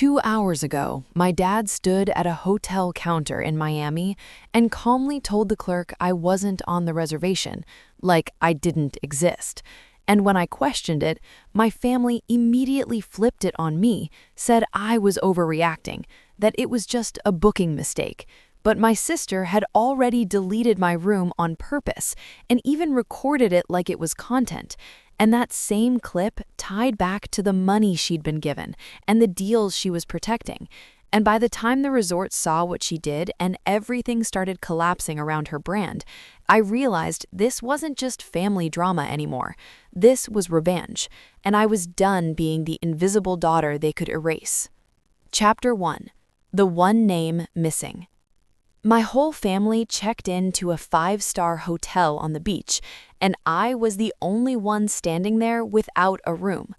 2 hours ago, my dad stood at a hotel counter in Miami and calmly told the clerk I wasn't on the reservation, like I didn't exist. And when I questioned it, my family immediately flipped it on me, said I was overreacting, that it was just a booking mistake. But my sister had already deleted my room on purpose and even recorded it like it was content. And that same clip tied back to the money she'd been given and the deals she was protecting. And by the time the resort saw what she did and everything started collapsing around her brand, I realized this wasn't just family drama anymore. This was revenge, and I was done being the invisible daughter they could erase. Chapter 1. The One Name Missing. My whole family checked into a 5-star hotel on the beach, and I was the only one standing there without a room.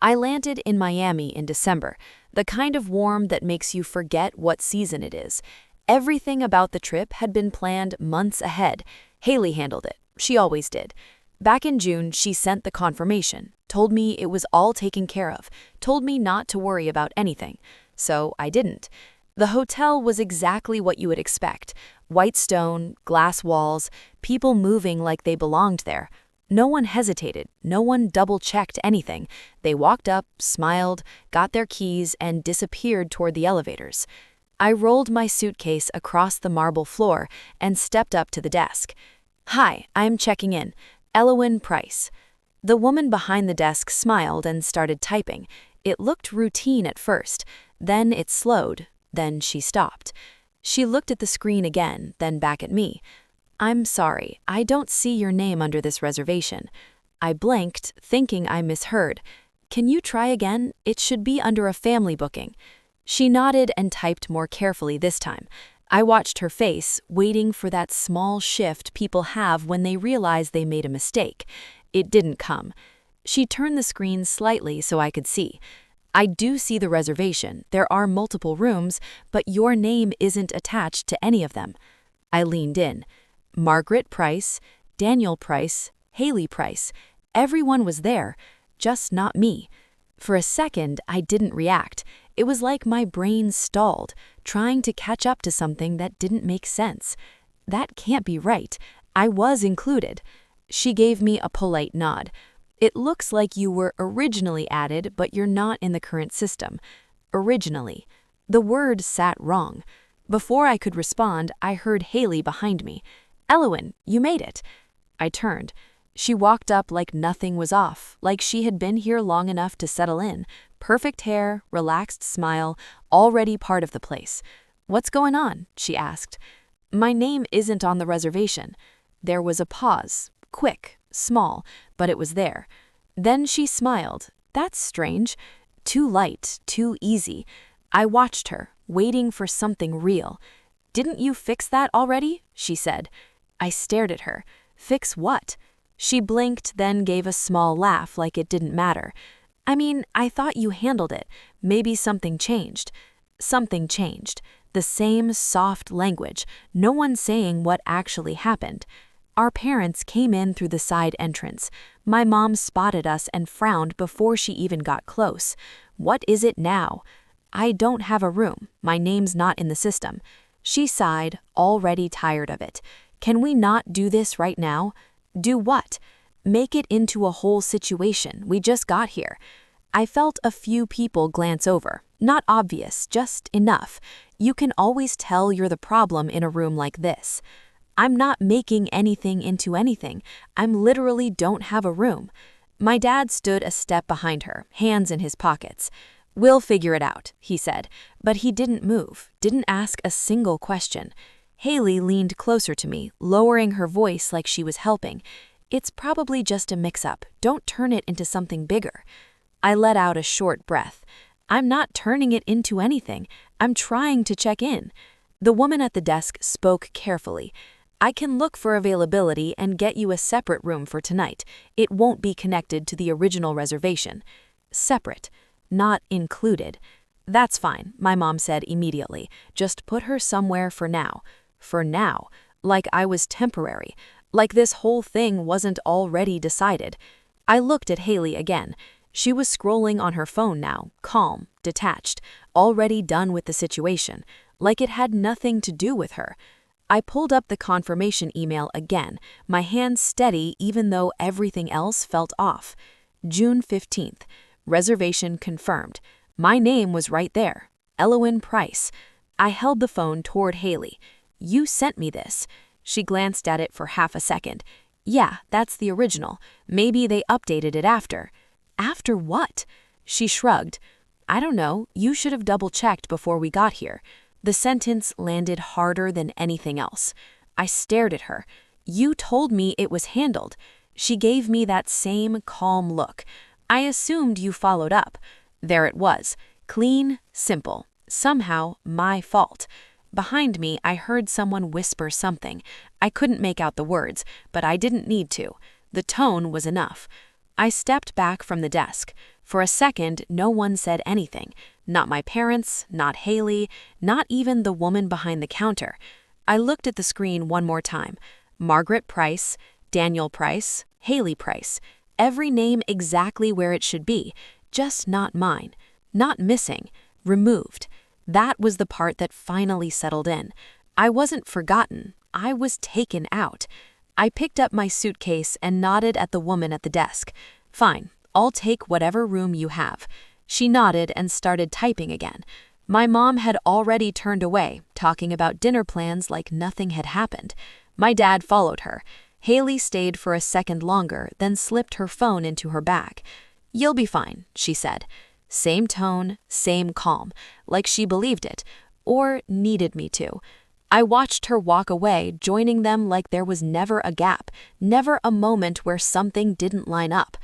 I landed in Miami in December, the kind of warm that makes you forget what season it is. Everything about the trip had been planned months ahead. Haley handled it. She always did. Back in June, she sent the confirmation, told me it was all taken care of, told me not to worry about anything. So I didn't. The hotel was exactly what you would expect. White stone, glass walls, people moving like they belonged there. No one hesitated, no one double-checked anything. They walked up, smiled, got their keys, and disappeared toward the elevators. I rolled my suitcase across the marble floor and stepped up to the desk. "Hi, I'm checking in. Elowyn Price." The woman behind the desk smiled and started typing. It looked routine at first, then it slowed. Then she stopped. She looked at the screen again, then back at me. "I'm sorry, I don't see your name under this reservation." I blinked, thinking I misheard. "Can you try again? It should be under a family booking." She nodded and typed more carefully this time. I watched her face, waiting for that small shift people have when they realize they made a mistake. It didn't come. She turned the screen slightly so I could see. "I do see the reservation. There are multiple rooms, but your name isn't attached to any of them." I leaned in. Margaret Price, Daniel Price, Haley Price. Everyone was there, just not me. For a second, I didn't react. It was like my brain stalled, trying to catch up to something that didn't make sense. That can't be right. I was included. She gave me a polite nod. "It looks like you were originally added, but you're not in the current system." Originally. The word sat wrong. Before I could respond, I heard Haley behind me. "Elowyn, you made it." I turned. She walked up like nothing was off, like she had been here long enough to settle in. Perfect hair, relaxed smile, already part of the place. "What's going on?" she asked. "My name isn't on the reservation." There was a pause. Quick, small, but it was there. Then she smiled. "That's strange. Too light, too easy." I watched her, waiting for something real. "Didn't you fix that already?" she said. I stared at her. "Fix what?" She blinked, then gave a small laugh like it didn't matter. "I mean, I thought you handled it. Maybe something changed." Something changed. The same soft language, no one saying what actually happened. Our parents came in through the side entrance. My mom spotted us and frowned before she even got close. "What is it now?" "I don't have a room. My name's not in the system." She sighed, already tired of it. "Can we not do this right now?" "Do what?" "Make it into a whole situation. We just got here." I felt a few people glance over. Not obvious, just enough. You can always tell you're the problem in a room like this. "I'm not making anything into anything. I'm literally don't have a room." My dad stood a step behind her, hands in his pockets. "We'll figure it out," he said, but he didn't move, didn't ask a single question. Haley leaned closer to me, lowering her voice like she was helping. "It's probably just a mix-up. Don't turn it into something bigger." I let out a short breath. "I'm not turning it into anything. I'm trying to check in." The woman at the desk spoke carefully. "I can look for availability and get you a separate room for tonight. It won't be connected to the original reservation." Separate, not included. "That's fine," my mom said immediately. "Just put her somewhere for now." For now. Like I was temporary. Like this whole thing wasn't already decided. I looked at Haley again. She was scrolling on her phone now, calm, detached, already done with the situation, like it had nothing to do with her. I pulled up the confirmation email again, my hand steady even though everything else felt off. June 15th. Reservation confirmed. My name was right there. Elowen Price. I held the phone toward Haley. "You sent me this." She glanced at it for half a second. "Yeah, that's the original. Maybe they updated it after." "After what?" She shrugged. "I don't know. You should have double-checked before we got here." The sentence landed harder than anything else. I stared at her. "You told me it was handled." She gave me that same calm look. "I assumed you followed up." There it was. Clean, simple. Somehow, my fault. Behind me, I heard someone whisper something. I couldn't make out the words, but I didn't need to. The tone was enough. I stepped back from the desk. For a second, no one said anything. Not my parents, not Haley, not even the woman behind the counter. I looked at the screen one more time. Margaret Price, Daniel Price, Haley Price. Every name exactly where it should be, just not mine. Not missing, removed. That was the part that finally settled in. I wasn't forgotten. I was taken out. I picked up my suitcase and nodded at the woman at the desk. "Fine, I'll take whatever room you have." She nodded and started typing again. My mom had already turned away, talking about dinner plans like nothing had happened. My dad followed her. Haley stayed for a second longer, then slipped her phone into her bag. "You'll be fine," she said. Same tone, same calm, like she believed it, or needed me to. I watched her walk away, joining them like there was never a gap, never a moment where something didn't line up.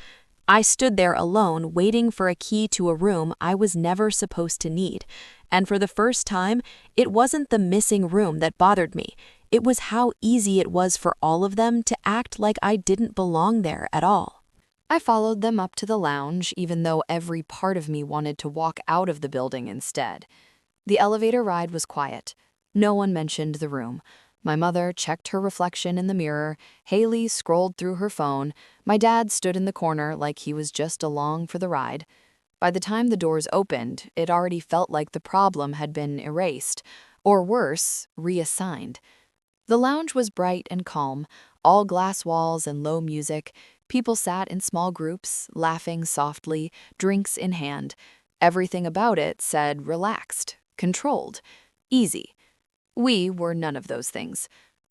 I stood there alone, waiting for a key to a room I was never supposed to need. And for the first time, it wasn't the missing room that bothered me. It was how easy it was for all of them to act like I didn't belong there at all. I followed them up to the lounge, even though every part of me wanted to walk out of the building instead. The elevator ride was quiet. No one mentioned the room. My mother checked her reflection in the mirror. Haley scrolled through her phone. My dad stood in the corner like he was just along for the ride. By the time the doors opened, it already felt like the problem had been erased, or worse, reassigned. The lounge was bright and calm, all glass walls and low music. People sat in small groups, laughing softly, drinks in hand. Everything about it said relaxed, controlled, easy. We were none of those things.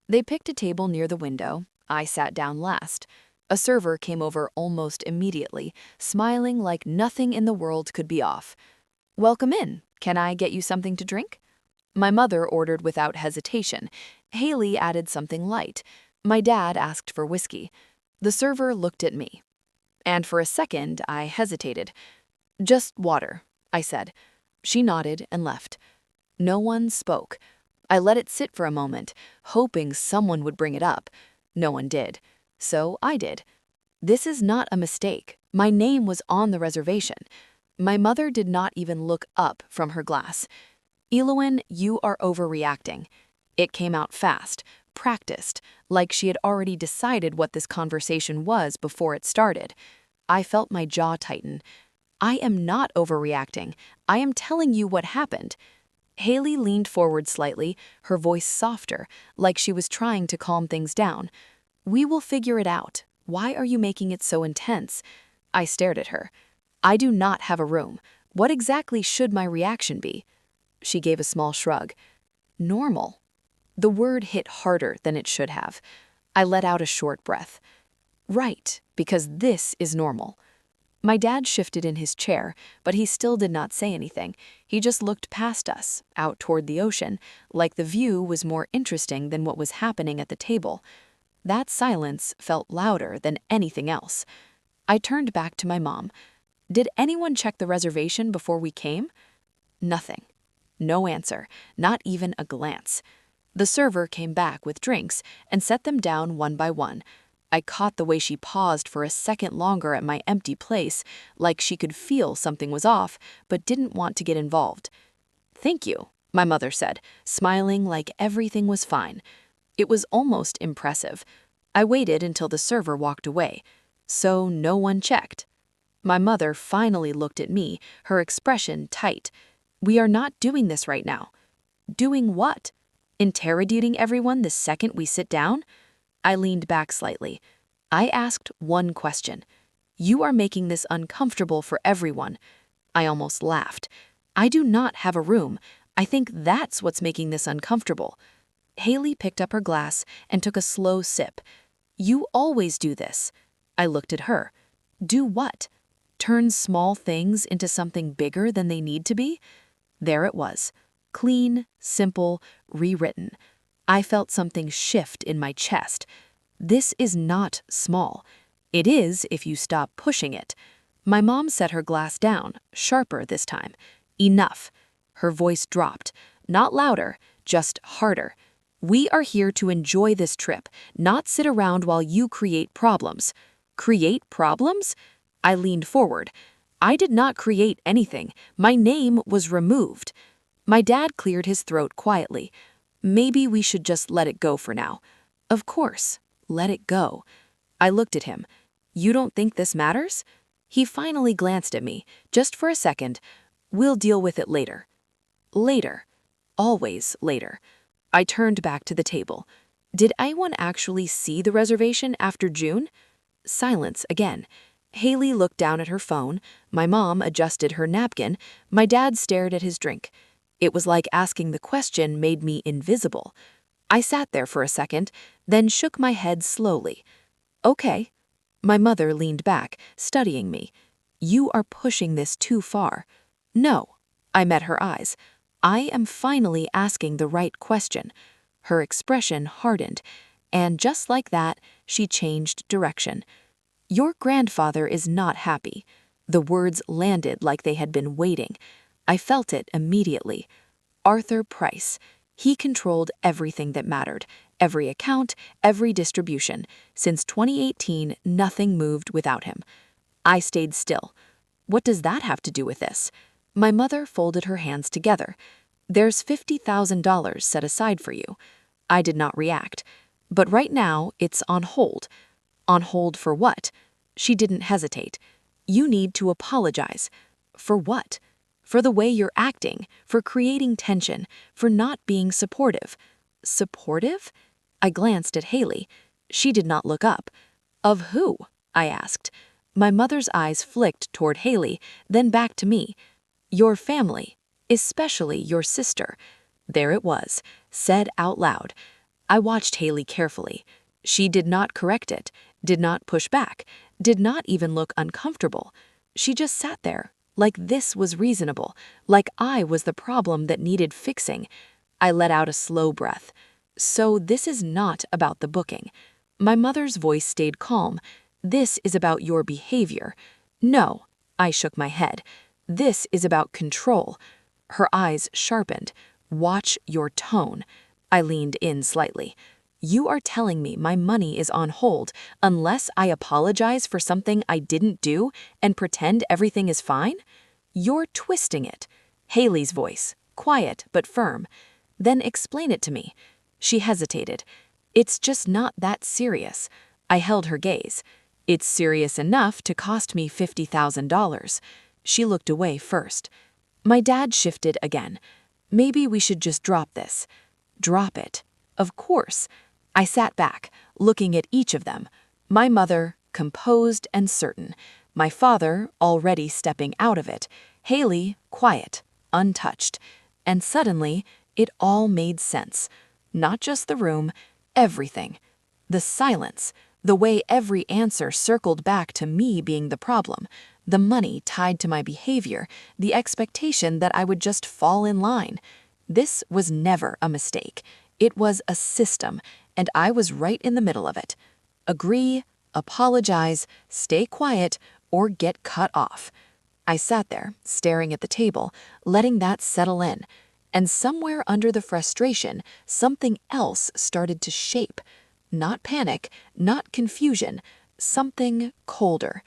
They picked a table near the window. I sat down last. A server came over almost immediately, smiling like nothing in the world could be off. "Welcome in. Can I get you something to drink?" My mother ordered without hesitation. Haley added something light. My dad asked for whiskey. The server looked at me. And for a second, I hesitated. "Just water," I said. She nodded and left. No one spoke. I let it sit for a moment, hoping someone would bring it up. No one did. So I did. "This is not a mistake. My name was on the reservation." My mother did not even look up from her glass. "Elowen, you are overreacting." It came out fast, practiced, like she had already decided what this conversation was before it started. I felt my jaw tighten. "I am not overreacting. I am telling you what happened." Haley leaned forward slightly, her voice softer, like she was trying to calm things down. "We will figure it out. Why are you making it so intense?" I stared at her. "I do not have a room. What exactly should my reaction be?" She gave a small shrug. "Normal." The word hit harder than it should have. I let out a short breath. "Right, because this is normal." My dad shifted in his chair, but he still did not say anything. He just looked past us, out toward the ocean, like the view was more interesting than what was happening at the table. That silence felt louder than anything else. I turned back to my mom. "Did anyone check the reservation before we came?" Nothing. No answer, not even a glance. The server came back with drinks and set them down one by one. I caught the way she paused for a second longer at my empty place, like she could feel something was off, but didn't want to get involved. "Thank you," my mother said, smiling like everything was fine. It was almost impressive. I waited until the server walked away. So no one checked. My mother finally looked at me, her expression tight. "We are not doing this right now." "Doing what? Interrogating everyone the second we sit down?" I leaned back slightly. I asked one question. "You are making this uncomfortable for everyone." I almost laughed. "I do not have a room. I think that's what's making this uncomfortable." Haley picked up her glass and took a slow sip. "You always do this." I looked at her. "Do what? Turn small things into something bigger than they need to be?" There it was. Clean, simple, rewritten. I felt something shift in my chest. This is not small. It is if you stop pushing it. My mom set her glass down, sharper this time. "Enough." Her voice dropped. Not louder, just harder. "We are here to enjoy this trip, not sit around while you create problems." "Create problems?" I leaned forward. "I did not create anything. My name was removed." My dad cleared his throat quietly. "Maybe we should just let it go for now." "Of course, let it go." I looked at him. "You don't think this matters?" He finally glanced at me, just for a second. "We'll deal with it later." Later. Always later. I turned back to the table. Did anyone actually see the reservation after June? Silence again. Haley looked down at her phone. My mom adjusted her napkin. My dad stared at his drink. It was like asking the question made me invisible. I sat there for a second, then shook my head slowly. "Okay." My mother leaned back, studying me. "You are pushing this too far." "No." I met her eyes. "I am finally asking the right question." Her expression hardened, and just like that, she changed direction. "Your grandfather is not happy." The words landed like they had been waiting. I felt it immediately. Arthur Price. He controlled everything that mattered, every account, every distribution. Since 2018, nothing moved without him. I stayed still. "What does that have to do with this?" My mother folded her hands together. "There's $50,000 set aside for you." I did not react. "But right now, it's on hold." "On hold for what?" She didn't hesitate. "You need to apologize." "For what?" "For the way you're acting, for creating tension, for not being supportive." "Supportive?" I glanced at Haley. She did not look up. "Of who?" I asked. My mother's eyes flicked toward Haley, then back to me. "Your family, especially your sister." There it was, said out loud. I watched Haley carefully. She did not correct it, did not push back, did not even look uncomfortable. She just sat there, like this was reasonable, like I was the problem that needed fixing. I let out a slow breath. "So this is not about the booking." My mother's voice stayed calm. "This is about your behavior." "No." I shook my head. "This is about control." Her eyes sharpened. "Watch your tone." I leaned in slightly. "You are telling me my money is on hold unless I apologize for something I didn't do and pretend everything is fine? You're twisting it." Haley's voice, quiet but firm. "Then explain it to me." She hesitated. "It's just not that serious." I held her gaze. "It's serious enough to cost me $50,000. She looked away first. My dad shifted again. "Maybe we should just drop this." Drop it. Of course. I sat back, looking at each of them. My mother, composed and certain. My father, already stepping out of it. Haley, quiet, untouched. And suddenly, it all made sense. Not just the room, everything. The silence, the way every answer circled back to me being the problem, the money tied to my behavior, the expectation that I would just fall in line. This was never a mistake. It was a system, and I was right in the middle of it. Agree, apologize, stay quiet, or get cut off. I sat there, staring at the table, letting that settle in. And somewhere under the frustration, something else started to shape. Not panic, not confusion, something colder.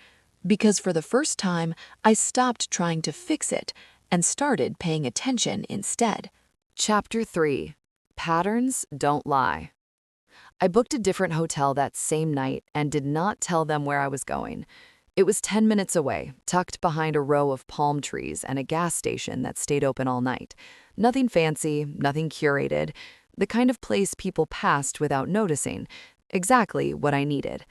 Because for the first time, I stopped trying to fix it and started paying attention instead. Chapter 3. Patterns Don't Lie. I booked a different hotel that same night and did not tell them where I was going. It was 10 minutes away, tucked behind a row of palm trees and a gas station that stayed open all night. Nothing fancy, nothing curated, the kind of place people passed without noticing. Exactly what I needed.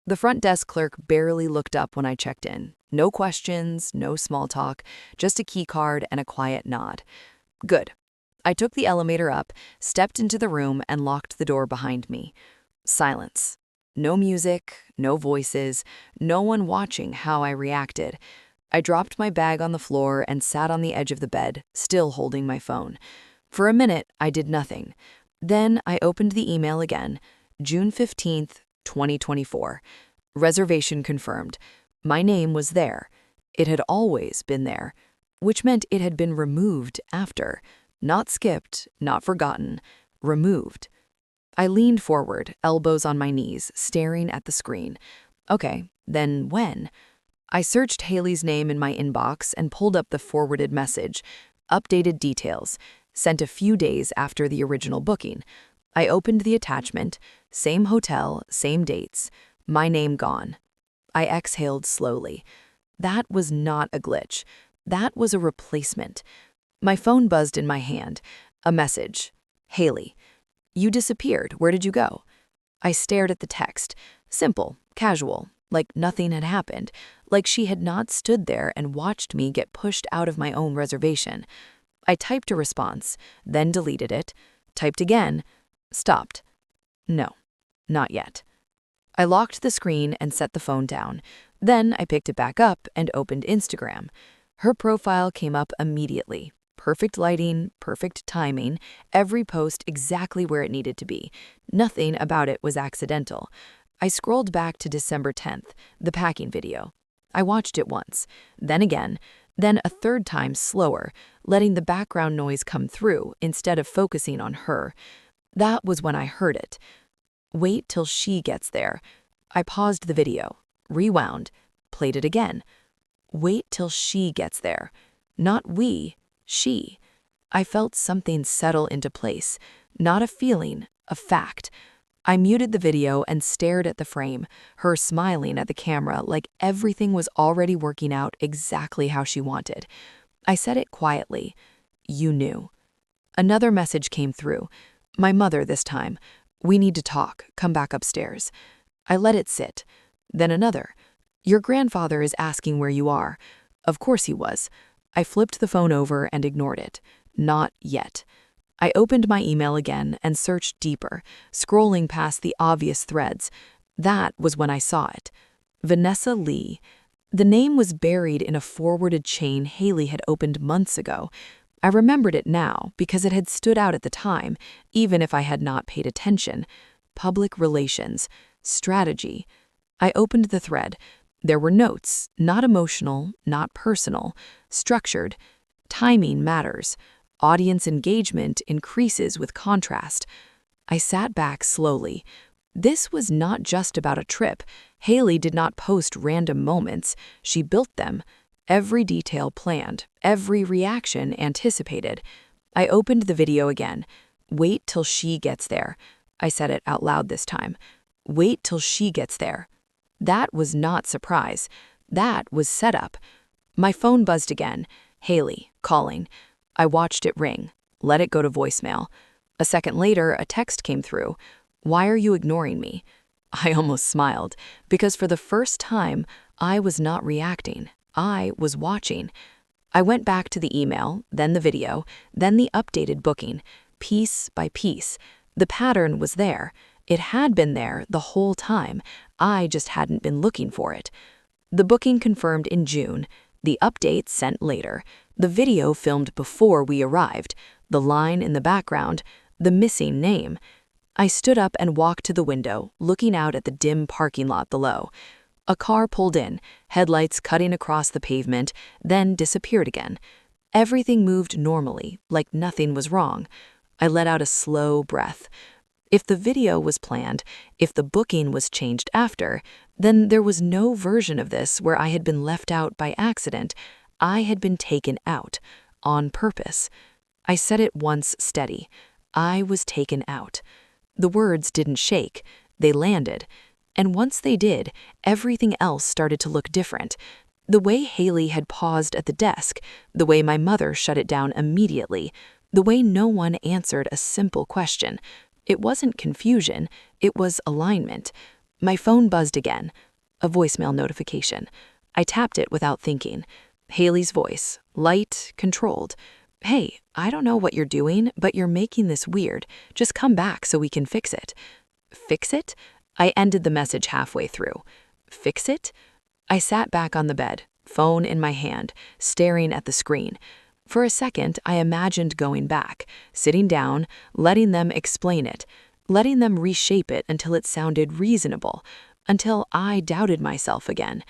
The front desk clerk barely looked up when I checked in. No questions, no small talk, just a key card and a quiet nod. Good. I took the elevator up, stepped into the room, and locked the door behind me. Silence. No music, no voices, no one watching how I reacted. I dropped my bag on the floor and sat on the edge of the bed, still holding my phone. For a minute, I did nothing. Then I opened the email again. June 15th, 2024. Reservation confirmed. My name was there. It had always been there, which meant it had been removed after. Not skipped, not forgotten. Removed. I leaned forward, elbows on my knees, staring at the screen. Okay, then when? I searched Haley's name in my inbox and pulled up the forwarded message. Updated details. Sent a few days after the original booking. I opened the attachment. Same hotel, same dates. My name gone. I exhaled slowly. That was not a glitch. That was a replacement. My phone buzzed in my hand. A message. Haley. You disappeared. Where did you go? I stared at the text. Simple, casual, like nothing had happened, like she had not stood there and watched me get pushed out of my own reservation. I typed a response, then deleted it, typed again, stopped. No, not yet. I locked the screen and set the phone down. Then I picked it back up and opened Instagram. Her profile came up immediately. Perfect lighting, perfect timing, every post exactly where it needed to be. Nothing about it was accidental. I scrolled back to December 10th, the packing video. I watched it once, then again, then a third time slower, letting the background noise come through instead of focusing on her. That was when I heard it. Wait till she gets there. I paused the video, rewound, played it again. Wait till she gets there. Not we. She. I felt something settle into place, not a feeling, a fact. I muted the video and stared at the frame, her smiling at the camera like everything was already working out exactly how she wanted. I said it quietly. You knew. Another message came through. My mother this time. We need to talk. Come back upstairs. I let it sit. Then another. Your grandfather is asking where you are. Of course he was. I flipped the phone over and ignored it. Not yet. I opened my email again and searched deeper, scrolling past the obvious threads. That was when I saw it. Vanessa Lee. The name was buried in a forwarded chain Haley had opened months ago. I remembered it now because it had stood out at the time, even if I had not paid attention. Public relations. Strategy. I opened the thread. There were notes, not emotional, not personal, structured. Timing matters. Audience engagement increases with contrast. I sat back slowly. This was not just about a trip. Haley did not post random moments. She built them. Every detail planned, every reaction anticipated. I opened the video again. Wait till she gets there. I said it out loud this time. Wait till she gets there. That was not surprise. That was setup. My phone buzzed again. Haley, calling. I watched it ring, let it go to voicemail. A second later, a text came through. Why are you ignoring me? I almost smiled, because for the first time, I was not reacting. I was watching. I went back to the email, then the video, then the updated booking, piece by piece. The pattern was there. It had been there the whole time. I just hadn't been looking for it. The booking confirmed in June. The update sent later. The video filmed before we arrived. The line in the background. The missing name. I stood up and walked to the window, looking out at the dim parking lot below. A car pulled in, headlights cutting across the pavement, then disappeared again. Everything moved normally, like nothing was wrong. I let out a slow breath. If the video was planned, if the booking was changed after, then there was no version of this where I had been left out by accident. I had been taken out, on purpose. I said it once steady. I was taken out. The words didn't shake. They landed. And once they did, everything else started to look different. The way Haley had paused at the desk, the way my mother shut it down immediately, the way no one answered a simple question. It wasn't confusion, it was alignment. My phone buzzed again. A voicemail notification. I tapped it without thinking. Haley's voice, light, controlled. "Hey, I don't know what you're doing, but you're making this weird. Just come back so we can fix it." Fix it? I ended the message halfway through. Fix it? I sat back on the bed, phone in my hand, staring at the screen. For a second, I imagined going back, sitting down, letting them explain it, letting them reshape it until it sounded reasonable, until I doubted myself again.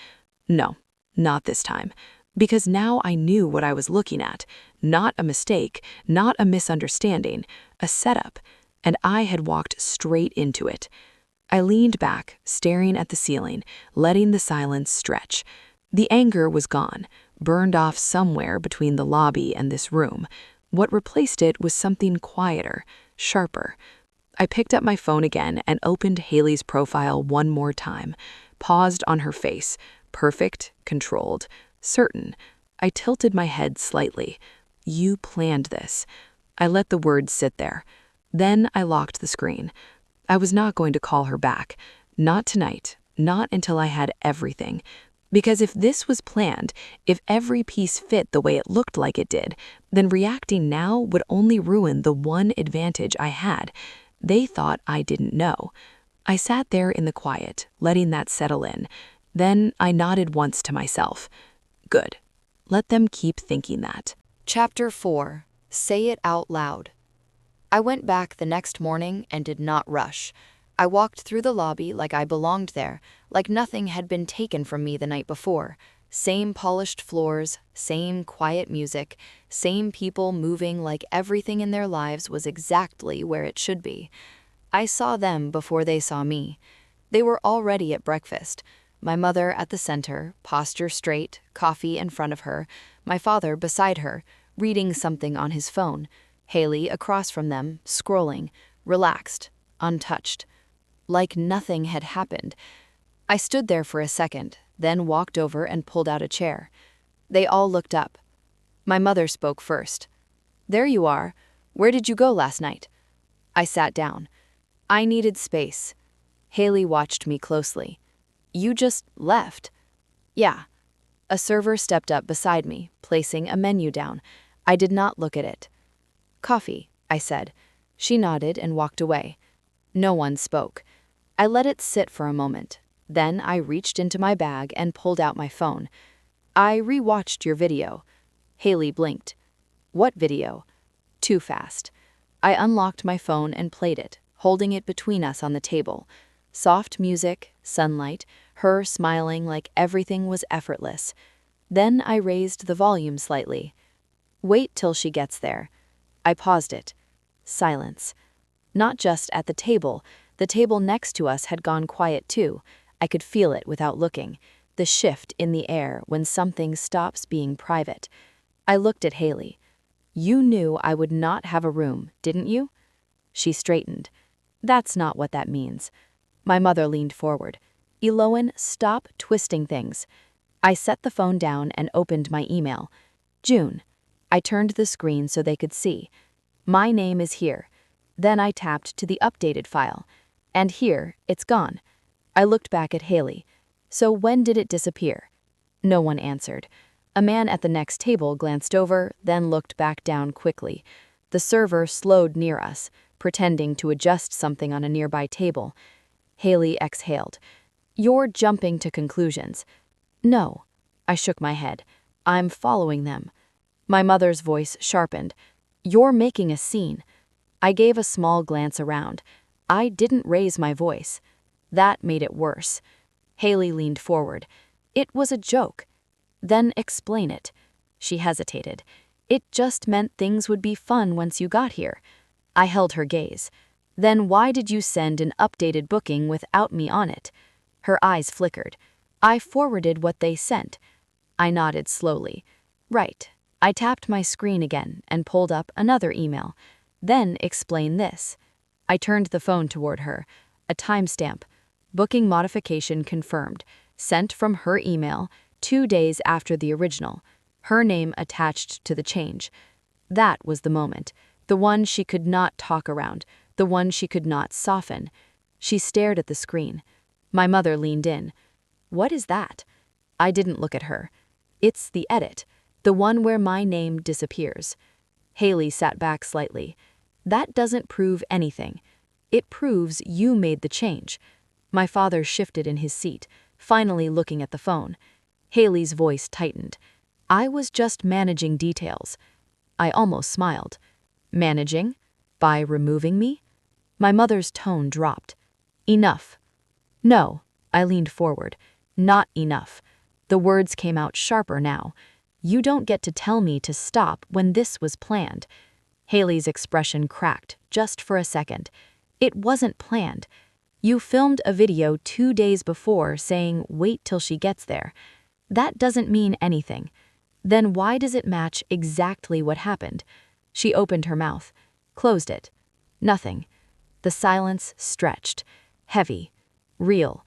No, not this time. Because now I knew what I was looking at. Not a mistake, not a misunderstanding, a setup. And I had walked straight into it. I leaned back, staring at the ceiling, letting the silence stretch. The anger was gone, burned off somewhere between the lobby and this room. What replaced it was something quieter, sharper. I picked up my phone again and opened Haley's profile one more time, paused on her face, perfect, controlled, certain. I tilted my head slightly. You planned this. I let the words sit there. Then I locked the screen. I was not going to call her back. Not tonight. Not until I had everything. Because if this was planned, if every piece fit the way it looked like it did, then reacting now would only ruin the one advantage I had. They thought I didn't know. I sat there in the quiet, letting that settle in. Then I nodded once to myself. Good. Let them keep thinking that. Chapter 4. Say It Out Loud. I went back the next morning and did not rush. I walked through the lobby like I belonged there, like nothing had been taken from me the night before. Same polished floors, same quiet music, same people moving like everything in their lives was exactly where it should be. I saw them before they saw me. They were already at breakfast. My mother at the center, posture straight, coffee in front of her, my father beside her, reading something on his phone, Haley across from them, scrolling, relaxed, untouched. Like nothing had happened. I stood there for a second, then walked over and pulled out a chair. They all looked up. My mother spoke first. "There you are. Where did you go last night?" I sat down. I needed space. Haley watched me closely. "You just left." "Yeah." A server stepped up beside me, placing a menu down. I did not look at it. "Coffee," I said. She nodded and walked away. No one spoke. I let it sit for a moment. Then I reached into my bag and pulled out my phone. "I rewatched your video." Haley blinked. "What video?" Too fast. I unlocked my phone and played it, holding it between us on the table. Soft music, sunlight, her smiling like everything was effortless. Then I raised the volume slightly. "Wait till she gets there." I paused it. Silence. Not just at the table next to us had gone quiet too. I could feel it without looking, the shift in the air when something stops being private. I looked at Haley. "You knew I would not have a room, didn't you?" She straightened. "That's not what that means." My mother leaned forward. "Eloan, stop twisting things." I set the phone down and opened my email. June. I turned the screen so they could see. My name is here. Then I tapped to the updated file. And here, it's gone. I looked back at Haley. "So when did it disappear?" No one answered. A man at the next table glanced over, then looked back down quickly. The server slowed near us, pretending to adjust something on a nearby table. Haley exhaled. "You're jumping to conclusions." "No." I shook my head. "I'm following them." My mother's voice sharpened. "You're making a scene." I gave a small glance around. I didn't raise my voice. That made it worse. Haley leaned forward. "It was a joke." "Then explain it." She hesitated. "It just meant things would be fun once you got here." I held her gaze. "Then why did you send an updated booking without me on it?" Her eyes flickered. "I forwarded what they sent." I nodded slowly. "Right." I tapped my screen again and pulled up another email. "Then explain this." I turned the phone toward her. A timestamp. Booking modification confirmed. Sent from her email 2 days after the original. Her name attached to the change. That was the moment. The one she could not talk around. The one she could not soften. She stared at the screen. My mother leaned in. "What is that?" I didn't look at her. "It's the edit. The one where my name disappears." Haley sat back slightly. "That doesn't prove anything. It proves you made the change." My father shifted in his seat, finally looking at the phone. Haley's voice tightened. "I was just managing details." I almost smiled. "Managing? By removing me?" My mother's tone dropped. "Enough." "No." I leaned forward. "Not enough." The words came out sharper now. "You don't get to tell me to stop when this was planned." Haley's expression cracked, just for a second. "It wasn't planned. You filmed a video 2 days before saying wait till she gets there. That doesn't mean anything. Then why does it match exactly what happened?" She opened her mouth, closed it. Nothing. The silence stretched. Heavy. Real.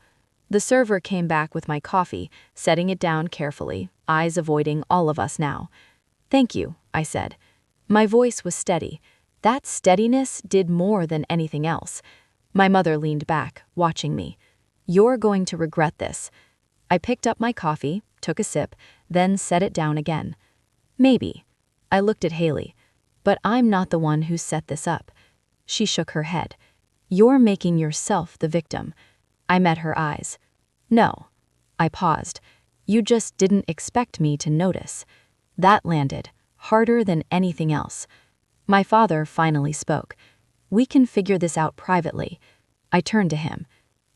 The server came back with my coffee, setting it down carefully, eyes avoiding all of us now. "Thank you," I said. My voice was steady. That steadiness did more than anything else. My mother leaned back, watching me. "You're going to regret this." I picked up my coffee, took a sip, then set it down again. "Maybe." I looked at Haley. "But I'm not the one who set this up." She shook her head. "You're making yourself the victim." I met her eyes. "No." I paused. "You just didn't expect me to notice." That landed, harder than anything else. My father finally spoke. "We can figure this out privately." I turned to him.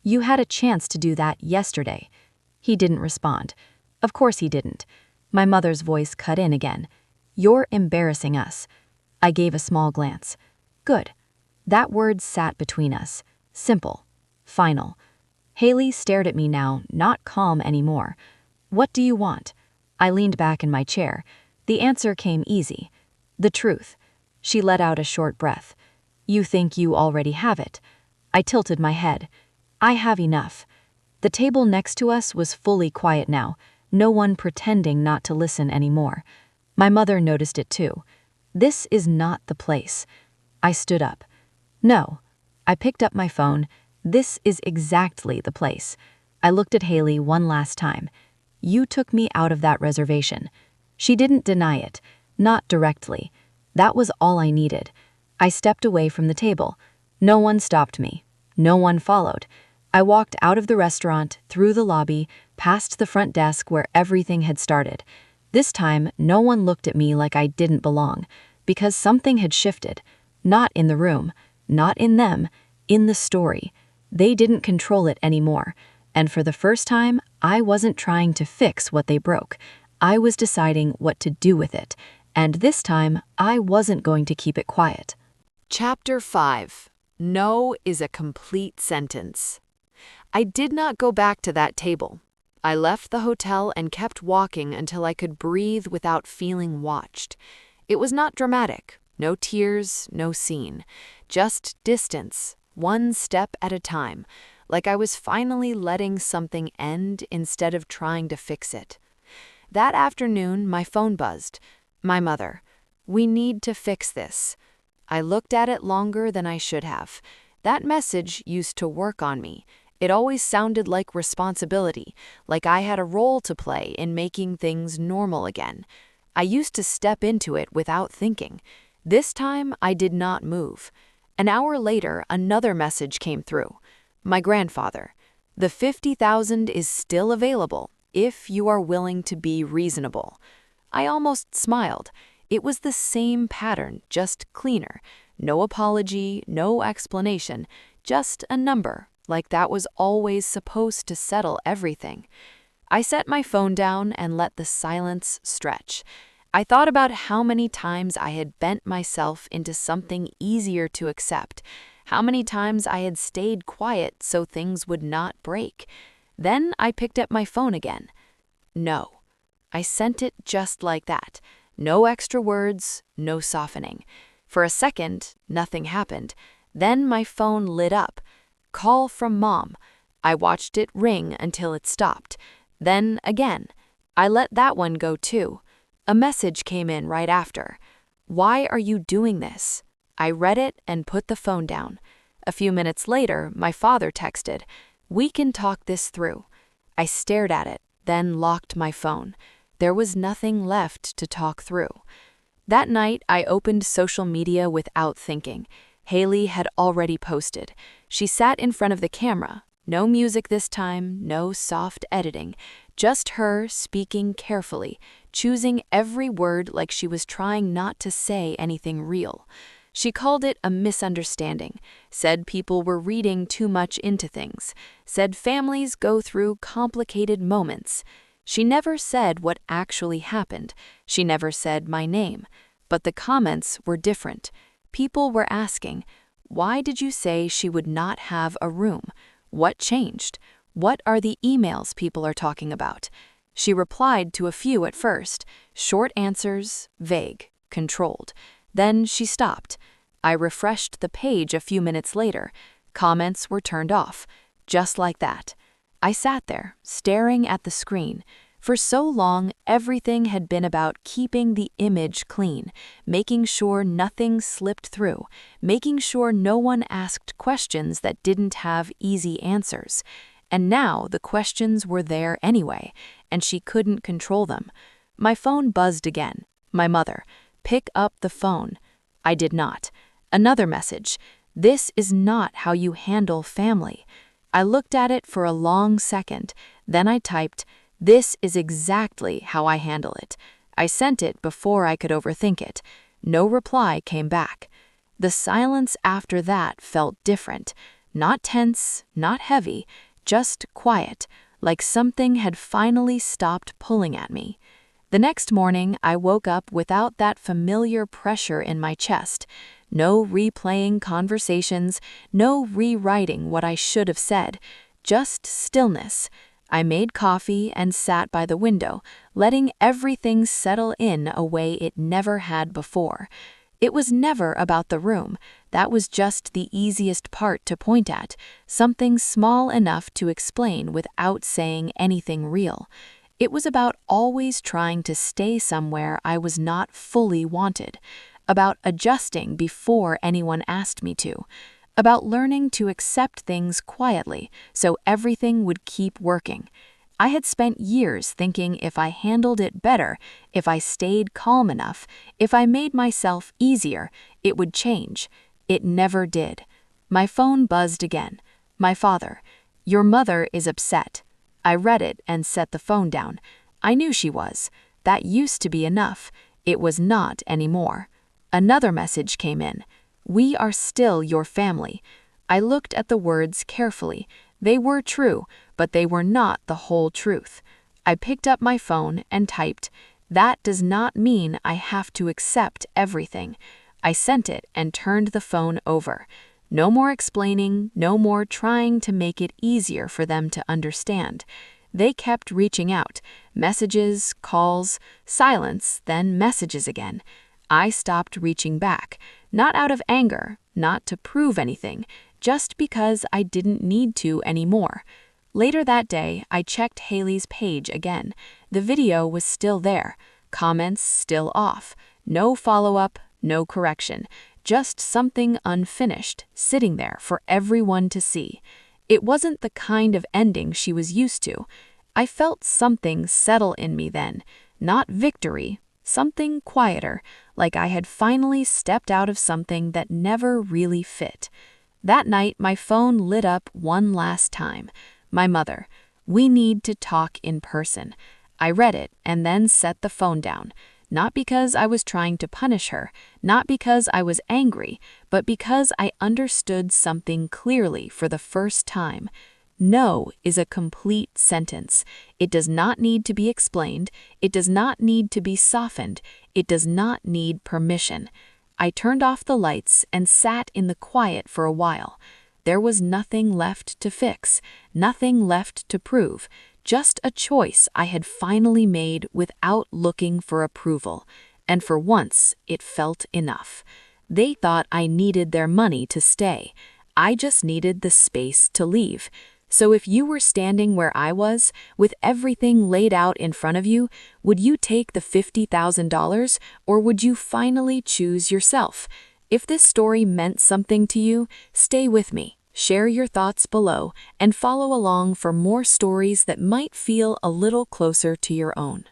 "You had a chance to do that yesterday." He didn't respond. Of course he didn't. My mother's voice cut in again. "You're embarrassing us." I gave a small glance. Good. That word sat between us. Simple. Final. Haley stared at me now, not calm anymore. "What do you want?" I leaned back in my chair. The answer came easy. "The truth." She let out a short breath. "You think you already have it?" I tilted my head. "I have enough." The table next to us was fully quiet now, no one pretending not to listen anymore. My mother noticed it too. "This is not the place." I stood up. "No." I picked up my phone. "This is exactly the place." I looked at Haley one last time. "You took me out of that reservation." She didn't deny it, not directly. That was all I needed. I stepped away from the table. No one stopped me. No one followed. I walked out of the restaurant, through the lobby, past the front desk where everything had started. This time, no one looked at me like I didn't belong, because something had shifted. Not in the room, not in them, in the story. They didn't control it anymore. And for the first time, I wasn't trying to fix what they broke. I was deciding what to do with it. And this time, I wasn't going to keep it quiet. Chapter 5. No is a complete sentence. I did not go back to that table. I left the hotel and kept walking until I could breathe without feeling watched. It was not dramatic. No tears, no scene. Just distance, one step at a time, like I was finally letting something end instead of trying to fix it. That afternoon, my phone buzzed. My mother. "We need to fix this." I looked at it longer than I should have. That message used to work on me. It always sounded like responsibility, like I had a role to play in making things normal again. I used to step into it without thinking. This time, I did not move. An hour later, another message came through. My grandfather. "The 50,000 is still available if you are willing to be reasonable." I almost smiled. It was the same pattern, just cleaner. No apology, no explanation, just a number, like that was always supposed to settle everything. I set my phone down and let the silence stretch. I thought about how many times I had bent myself into something easier to accept, how many times I had stayed quiet so things would not break. Then I picked up my phone again. No. I sent it just like that. No extra words, no softening. For a second, nothing happened. Then my phone lit up. Call from Mom. I watched it ring until it stopped. Then again. I let that one go too. A message came in right after. "Why are you doing this?" I read it and put the phone down. A few minutes later, my father texted, "We can talk this through." I stared at it, then locked my phone. There was nothing left to talk through. That night, I opened social media without thinking. Haley had already posted. She sat in front of the camera. No music this time, no soft editing. Just her speaking carefully, choosing every word like she was trying not to say anything real. She called it a misunderstanding, said people were reading too much into things, said families go through complicated moments. She never said what actually happened. She never said my name. But the comments were different. People were asking, "Why did you say she would not have a room? What changed? What are the emails people are talking about?" She replied to a few at first, short answers, vague, controlled. Then she stopped. I refreshed the page a few minutes later. Comments were turned off, just like that. I sat there, staring at the screen. For so long, everything had been about keeping the image clean, making sure nothing slipped through, making sure no one asked questions that didn't have easy answers. And now the questions were there anyway, and she couldn't control them. My phone buzzed again. My mother, "Pick up the phone." I did not. Another message, "This is not how you handle family." I looked at it for a long second, then I typed, "This is exactly how I handle it." I sent it before I could overthink it. No reply came back. The silence after that felt different. Not tense, not heavy, just quiet, like something had finally stopped pulling at me. The next morning, I woke up without that familiar pressure in my chest. No replaying conversations, no rewriting what I should have said, just stillness. I made coffee and sat by the window, letting everything settle in a way it never had before. It was never about the room. That was just the easiest part to point at, something small enough to explain without saying anything real. It was about always trying to stay somewhere I was not fully wanted, about adjusting before anyone asked me to, about learning to accept things quietly so everything would keep working. I had spent years thinking if I handled it better, if I stayed calm enough, if I made myself easier, it would change. It never did. My phone buzzed again. My father, "Your mother is upset." I read it and set the phone down. I knew she was. That used to be enough. It was not anymore. Another message came in. "We are still your family." I looked at the words carefully. They were true, but they were not the whole truth. I picked up my phone and typed, "That does not mean I have to accept everything." I sent it and turned the phone over. No more explaining, no more trying to make it easier for them to understand. They kept reaching out. Messages, calls, silence, then messages again. I stopped reaching back, not out of anger, not to prove anything, just because I didn't need to anymore. Later that day, I checked Haley's page again. The video was still there, comments still off, no follow-up, no correction, just something unfinished, sitting there for everyone to see. It wasn't the kind of ending she was used to. I felt something settle in me then, not victory, something quieter, like I had finally stepped out of something that never really fit. That night, my phone lit up one last time. My mother, "We need to talk in person." I read it and then set the phone down, not because I was trying to punish her, not because I was angry, but because I understood something clearly for the first time. No is a complete sentence. It does not need to be explained. It does not need to be softened. It does not need permission. I turned off the lights and sat in the quiet for a while. There was nothing left to fix, nothing left to prove, just a choice I had finally made without looking for approval. And for once, it felt enough. They thought I needed their money to stay. I just needed the space to leave. So if you were standing where I was, with everything laid out in front of you, would you take the $50,000 or would you finally choose yourself? If this story meant something to you, stay with me, share your thoughts below, and follow along for more stories that might feel a little closer to your own.